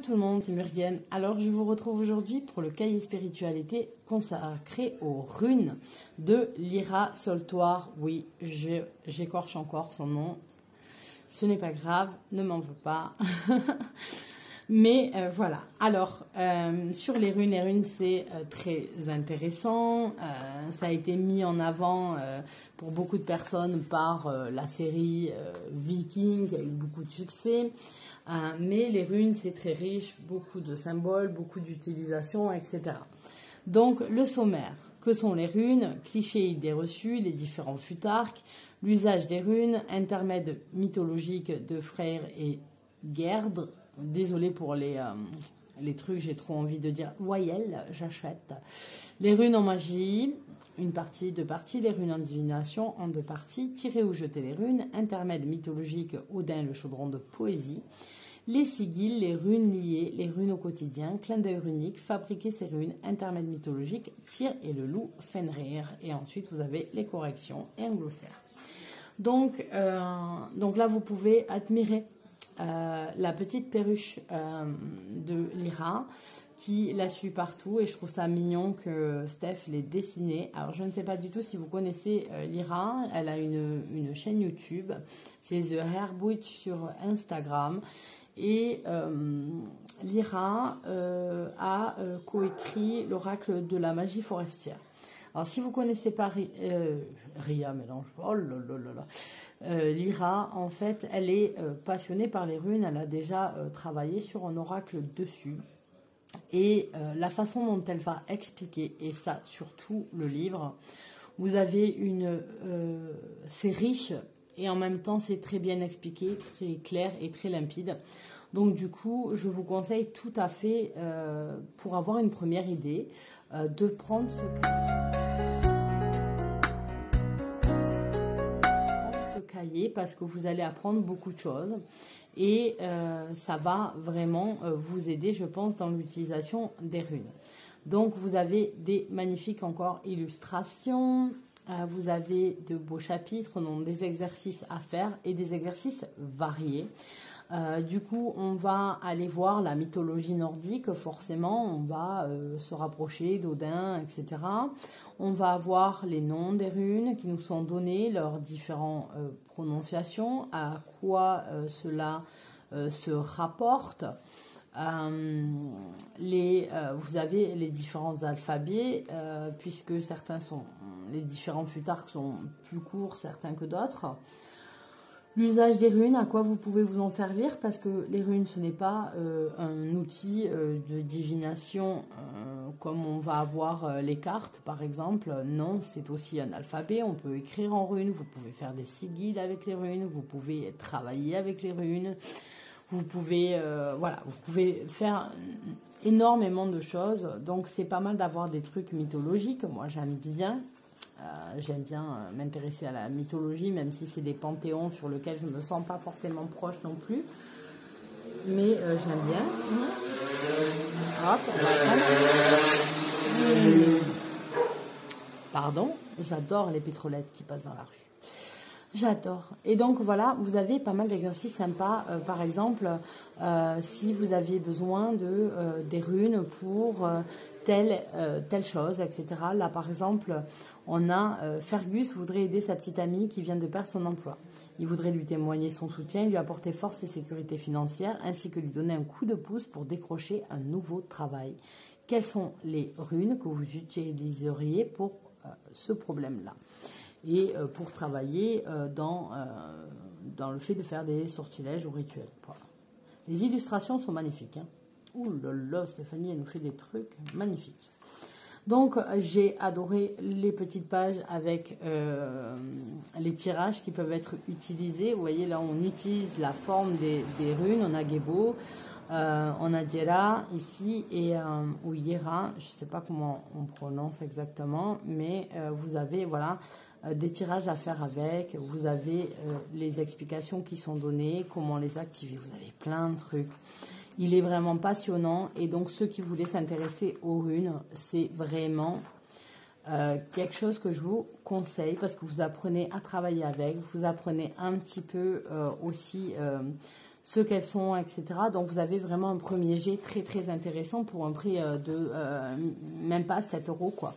tout le monde, c'est Muriel. Alors je vous retrouve aujourd'hui pour le cahier spiritualité consacré aux runes de Lyra Soltoire. Oui, j'écorche encore son nom. Ce n'est pas grave, ne m'en veux pas. Mais voilà. Alors, sur les runes c'est très intéressant. Ça a été mis en avant pour beaucoup de personnes par la série Viking, qui a eu beaucoup de succès. Mais les runes, c'est très riche, beaucoup de symboles, beaucoup d'utilisations, etc. Donc, le sommaire. Que sont les runes? Clichés, idées reçues, les différents futarques, l'usage des runes, intermède mythologique de Freyr et Gerd. Désolée pour les trucs, j'ai trop envie de dire voyelles, j'achète. Les runes en magie, une partie, deux parties. Les runes en divination, en deux parties. Tirer ou jeter les runes, intermède mythologique, Odin, le chaudron de poésie. Les sigils, les runes liées, les runes au quotidien, clin d'œil runique, fabriquer ces runes, intermède mythologique, Tyr et le loup, Fenrir. Et ensuite, vous avez les corrections et un glossaire. Donc là, vous pouvez admirer la petite perruche de Lyra qui la suit partout et je trouve ça mignon que Steph l'ait dessinée. Alors je ne sais pas du tout si vous connaissez Lyra, elle a une chaîne YouTube, c'est The Hair Witch sur Instagram et Lyra a coécrit l'oracle de la magie forestière. Alors si vous ne connaissez pas Ria mélange, oh là là là là. Lyra, en fait, elle est passionnée par les runes. Elle a déjà travaillé sur un oracle dessus. Et la façon dont elle va expliquer, et ça, surtout le livre, vous avez c'est riche et en même temps, c'est très bien expliqué, très clair et très limpide. Donc, du coup, je vous conseille tout à fait, pour avoir une première idée, de prendre ce cahier parce que vous allez apprendre beaucoup de choses et ça va vraiment vous aider, je pense, dans l'utilisation des runes. Donc, vous avez des magnifiques encore illustrations, vous avez de beaux chapitres, donc des exercices à faire et des exercices variés. Du coup, on va aller voir la mythologie nordique, forcément, on va se rapprocher d'Odin, etc. On va avoir les noms des runes qui nous sont donnés, leurs différentes prononciations, à quoi cela se rapporte. Vous avez les différents alphabets, puisque les différents futarques sont plus courts, certains que d'autres. L'usage des runes, à quoi vous pouvez vous en servir, parce que les runes, ce n'est pas un outil de divination comme on va avoir les cartes, par exemple. Non, c'est aussi un alphabet, on peut écrire en runes, vous pouvez faire des sigils avec les runes, vous pouvez travailler avec les runes, vous pouvez, vous pouvez faire énormément de choses. Donc, c'est pas mal d'avoir des trucs mythologiques, moi j'aime bien. J'aime bien m'intéresser à la mythologie, même si c'est des panthéons sur lesquels je ne me sens pas forcément proche non plus. Mais j'aime bien. Hop, on va prendre. Pardon, j'adore les pétrolettes qui passent dans la rue. J'adore. Et donc voilà, vous avez pas mal d'exercices sympas. Par exemple, si vous aviez besoin des runes pour telle chose, etc. Là, par exemple, on a Fergus voudrait aider sa petite amie qui vient de perdre son emploi. Il voudrait lui témoigner son soutien, lui apporter force et sécurité financière, ainsi que lui donner un coup de pouce pour décrocher un nouveau travail. Quelles sont les runes que vous utiliseriez pour ce problème-là? Et pour travailler dans le fait de faire des sortilèges ou rituels. Voilà. Les illustrations sont magnifiques. Hein. Ouh là là, Stéphanie, elle nous fait des trucs magnifiques. Donc, j'ai adoré les petites pages avec les tirages qui peuvent être utilisés. Vous voyez, là, on utilise la forme des runes. On a Gebo, on a Jera ici, ou Yera, je ne sais pas comment on prononce exactement, mais vous avez, voilà, des tirages à faire avec, vous avez les explications qui sont données, comment les activer, vous avez plein de trucs. Il est vraiment passionnant et donc ceux qui voulaient s'intéresser aux runes, c'est vraiment quelque chose que je vous conseille parce que vous apprenez à travailler avec, vous apprenez un petit peu aussi ce qu'elles sont, etc. Donc vous avez vraiment un premier jet très intéressant pour un prix de même pas 7 € quoi.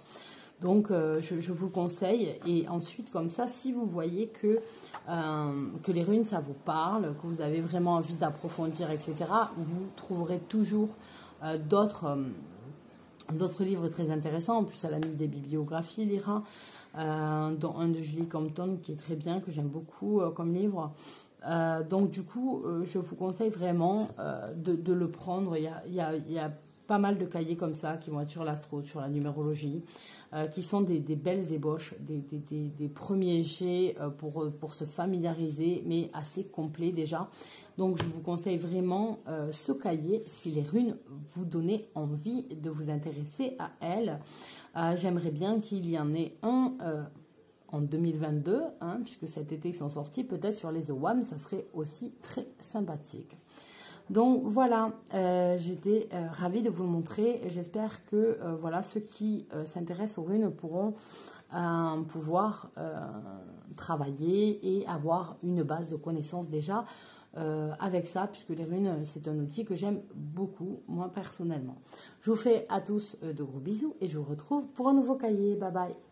Donc je vous conseille. Et ensuite comme ça, si vous voyez que les runes ça vous parle, que vous avez vraiment envie d'approfondir, etc., vous trouverez toujours d'autres livres très intéressants. En plus elle a mis des bibliographies, Lyra, dont un de Julie Compton qui est très bien, que j'aime beaucoup comme livre. Donc du coup, je vous conseille vraiment de le prendre. Il y a pas mal de cahiers comme ça qui vont être sur l'astro, sur la numérologie, qui sont des belles ébauches, des premiers jets pour se familiariser, mais assez complets déjà. Donc je vous conseille vraiment ce cahier si les runes vous donnent envie de vous intéresser à elles. J'aimerais bien qu'il y en ait un en 2022, hein, puisque cet été ils sont sortis, peut-être sur les OWAM, ça serait aussi très sympathique. Donc voilà, j'étais ravie de vous le montrer. J'espère que voilà, ceux qui s'intéressent aux runes pourront pouvoir travailler et avoir une base de connaissances déjà avec ça, puisque les runes, c'est un outil que j'aime beaucoup, moi personnellement. Je vous fais à tous de gros bisous et je vous retrouve pour un nouveau cahier. Bye bye.